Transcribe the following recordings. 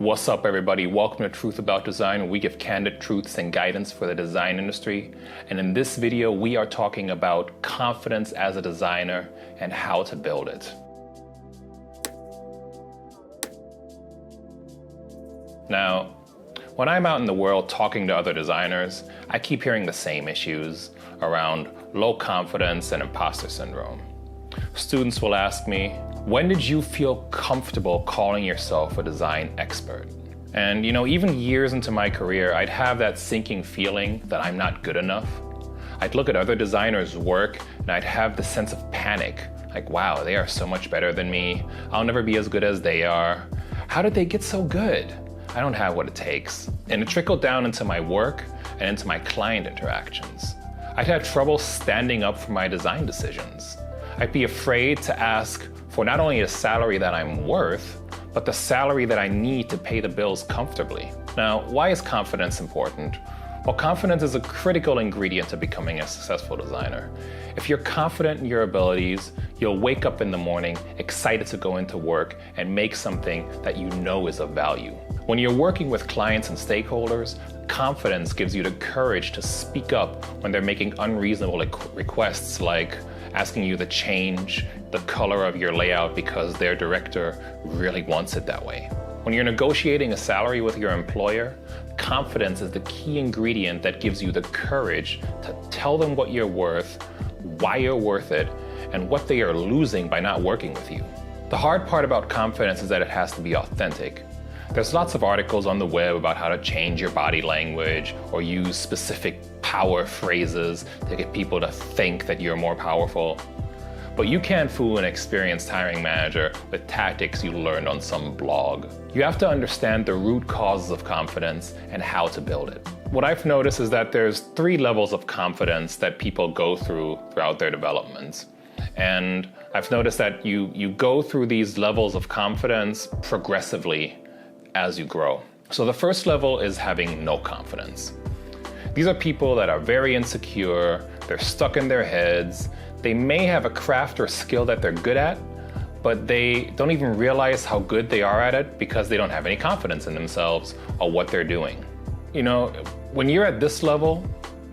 What's up, everybody? Welcome to Truth About Design, where we give candid truths and guidance for the design industry. And in this video, we are talking about confidence as a designer and how to build it. Now, when I'm out in the world talking to other designers, I keep hearing the same issues around low confidence and imposter syndrome. Students will ask me, when did you feel comfortable calling yourself a design expert? And even years into my career, I'd have that sinking feeling that I'm not good enough. I'd look at other designers' work and I'd have the sense of panic, like, wow, they are so much better than me. I'll never be as good as they are. How did they get so good? I don't have what it takes. And it trickled down into my work and into my client interactions. I'd had trouble standing up for my design decisions. I'd be afraid to ask for not only a salary that I'm worth, but the salary that I need to pay the bills comfortably. Now, why is confidence important? Well, confidence is a critical ingredient to becoming a successful designer. If you're confident in your abilities, you'll wake up in the morning excited to go into work and make something that you know is of value. When you're working with clients and stakeholders, confidence gives you the courage to speak up when they're making unreasonable requests, like asking you to change the color of your layout because their director really wants it that way. When you're negotiating a salary with your employer, confidence is the key ingredient that gives you the courage to tell them what you're worth, why you're worth it, and what they are losing by not working with you. The hard part about confidence is that it has to be authentic. There's lots of articles on the web about how to change your body language or use specific power phrases to get people to think that you're more powerful. But you can't fool an experienced hiring manager with tactics you learned on some blog. You have to understand the root causes of confidence and how to build it. What I've noticed is that there's 3 levels of confidence that people go throughout their developments. And I've noticed that you go through these levels of confidence progressively as you grow. So the first level is having no confidence. These are people that are very insecure, they're stuck in their heads, they may have a craft or skill that they're good at, but they don't even realize how good they are at it because they don't have any confidence in themselves or what they're doing. When you're at this level,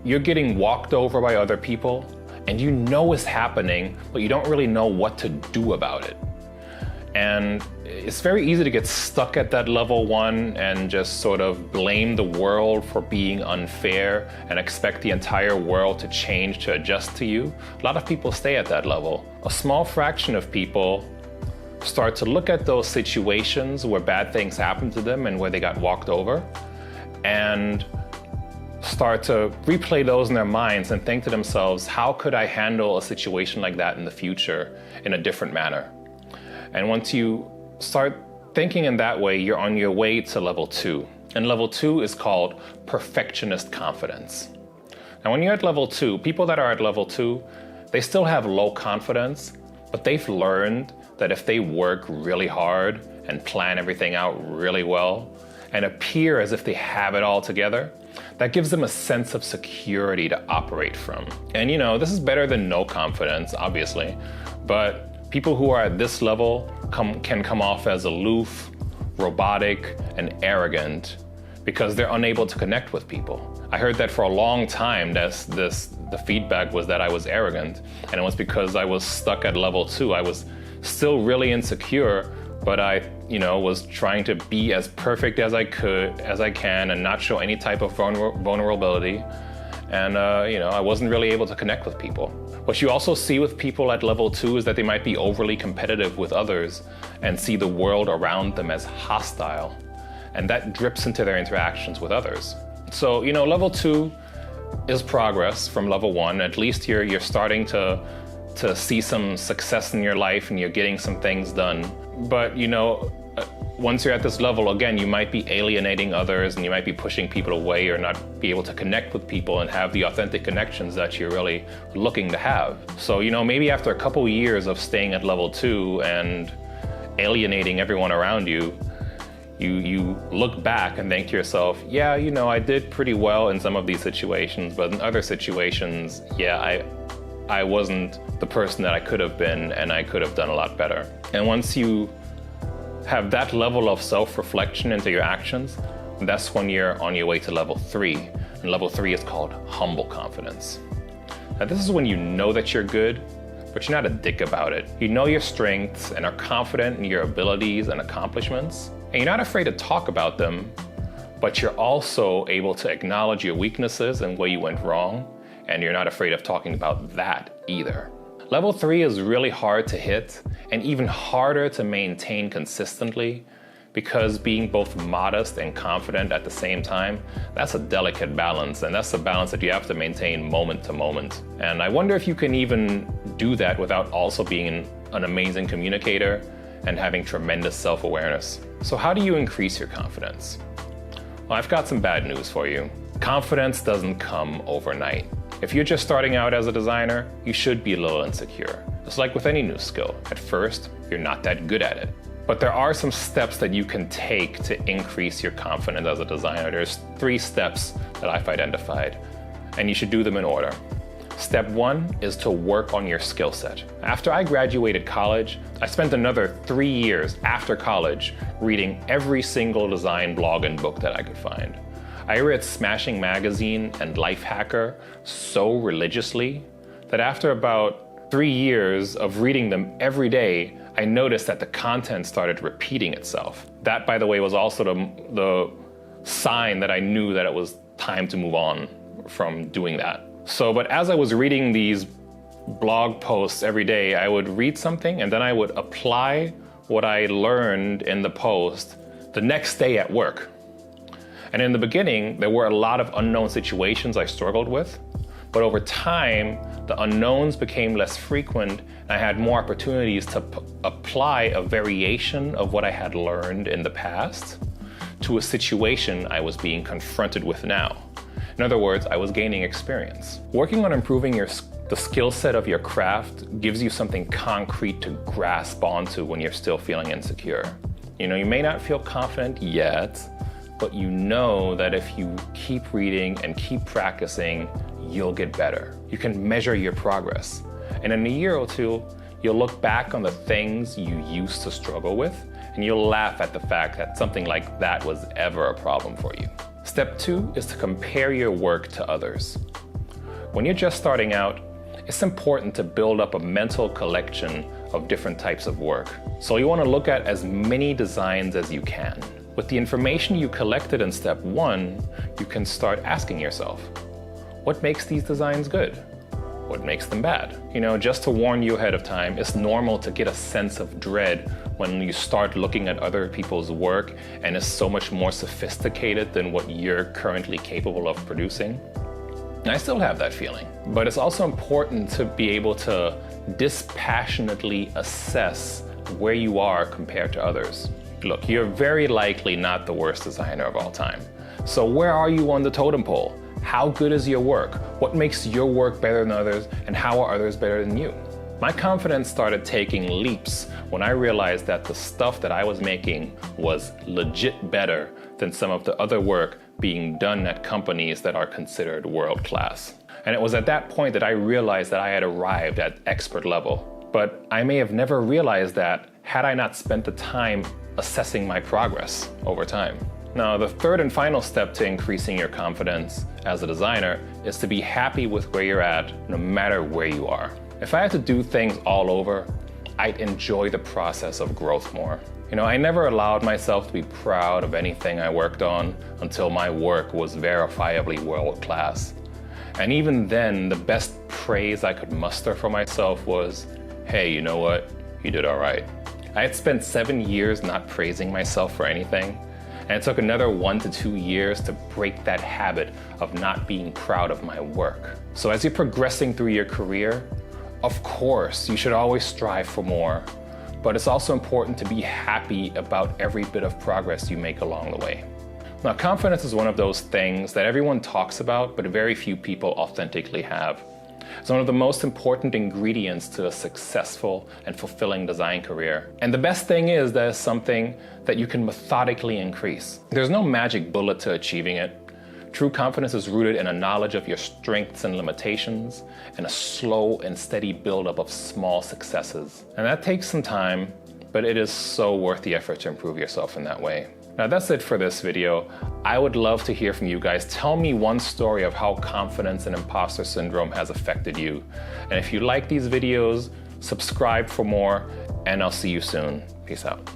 you're getting walked over by other people and you know it's happening, but you don't really know what to do about it. And it's very easy to get stuck at that level 1 and just sort of blame the world for being unfair and expect the entire world to change to adjust to you. A lot of people stay at that level. A small fraction of people start to look at those situations where bad things happened to them and where they got walked over and start to replay those in their minds and think to themselves, how could I handle a situation like that in the future in a different manner? And once you start thinking in that way, you're on your way to level 2. And level 2 is called perfectionist confidence. Now, when you're at level 2, people that are at level 2, they still have low confidence, but they've learned that if they work really hard and plan everything out really well and appear as if they have it all together, that gives them a sense of security to operate from. And this is better than no confidence, obviously, but people who are at this level can come off as aloof, robotic, and arrogant because they're unable to connect with people. I heard that for a long time, the feedback was that I was arrogant, and it was because I was stuck at level 2. I was still really insecure, but I was trying to be as perfect as I can and not show any type of vulnerability. And I wasn't really able to connect with people. What you also see with people at level 2 is that they might be overly competitive with others and see the world around them as hostile. And that drips into their interactions with others. So, level 2 is progress from level 1. At least you're starting to see some success in your life and you're getting some things done. But, once you're at this level, again, you might be alienating others and you might be pushing people away or not be able to connect with people and have the authentic connections that you're really looking to have. So, maybe after a couple years of staying at level 2 and alienating everyone around you, you look back and think to yourself, yeah, I did pretty well in some of these situations, but in other situations, yeah, I wasn't the person that I could have been and I could have done a lot better. And once you have that level of self-reflection into your actions, that's when you're on your way to level 3. And level 3 is called humble confidence. Now, this is when you know that you're good, but you're not a dick about it. You know your strengths and are confident in your abilities and accomplishments. And you're not afraid to talk about them, but you're also able to acknowledge your weaknesses and where you went wrong. And you're not afraid of talking about that either. Level 3 is really hard to hit and even harder to maintain consistently, because being both modest and confident at the same time, that's a delicate balance, and that's a balance that you have to maintain moment to moment. And I wonder if you can even do that without also being an amazing communicator and having tremendous self-awareness. So how do you increase your confidence? Well, I've got some bad news for you. Confidence doesn't come overnight. If you're just starting out as a designer, you should be a little insecure. It's like with any new skill. At first, you're not that good at it. But there are some steps that you can take to increase your confidence as a designer. There's 3 steps that I've identified, and you should do them in order. Step 1 is to work on your skill set. After I graduated college, I spent another 3 years after college reading every single design blog and book that I could find. I read Smashing Magazine and Lifehacker so religiously that after about 3 years of reading them every day, I noticed that the content started repeating itself. That, by the way, was also the sign that I knew that it was time to move on from doing that. But as I was reading these blog posts every day, I would read something and then I would apply what I learned in the post the next day at work. And in the beginning, there were a lot of unknown situations I struggled with, but over time, the unknowns became less frequent, and I had more opportunities to apply a variation of what I had learned in the past to a situation I was being confronted with now. In other words, I was gaining experience. Working on improving the skill set of your craft gives you something concrete to grasp onto when you're still feeling insecure. You may not feel confident yet, but you know that if you keep reading and keep practicing, you'll get better. You can measure your progress. And in a year or 2, you'll look back on the things you used to struggle with, and you'll laugh at the fact that something like that was ever a problem for you. Step 2 is to compare your work to others. When you're just starting out, it's important to build up a mental collection of different types of work. So you want to look at as many designs as you can. With the information you collected in step 1, you can start asking yourself, what makes these designs good? What makes them bad? Just to warn you ahead of time, it's normal to get a sense of dread when you start looking at other people's work and it's so much more sophisticated than what you're currently capable of producing. And I still have that feeling. But it's also important to be able to dispassionately assess where you are compared to others. Look, you're very likely not the worst designer of all time. So where are you on the totem pole? How good is your work? What makes your work better than others, and how are others better than you? My confidence started taking leaps when I realized that the stuff that I was making was legit better than some of the other work being done at companies that are considered world-class. And it was at that point that I realized that I had arrived at expert level. But I may have never realized that had I not spent the time assessing my progress over time. Now, the third and final step to increasing your confidence as a designer is to be happy with where you're at, no matter where you are. If I had to do things all over, I'd enjoy the process of growth more. I never allowed myself to be proud of anything I worked on until my work was verifiably world-class. And even then, the best praise I could muster for myself was, hey, you know what? You did all right. I had spent 7 years not praising myself for anything, and it took another 1 to 2 years to break that habit of not being proud of my work. So as you're progressing through your career, of course, you should always strive for more, but it's also important to be happy about every bit of progress you make along the way. Now, confidence is one of those things that everyone talks about, but very few people authentically have. It's one of the most important ingredients to a successful and fulfilling design career. And the best thing is that it's something that you can methodically increase. There's no magic bullet to achieving it. True confidence is rooted in a knowledge of your strengths and limitations and a slow and steady buildup of small successes. And that takes some time, but it is so worth the effort to improve yourself in that way. Now that's it for this video. I would love to hear from you guys. Tell me one story of how confidence and imposter syndrome has affected you. And if you like these videos, subscribe for more, and I'll see you soon. Peace out.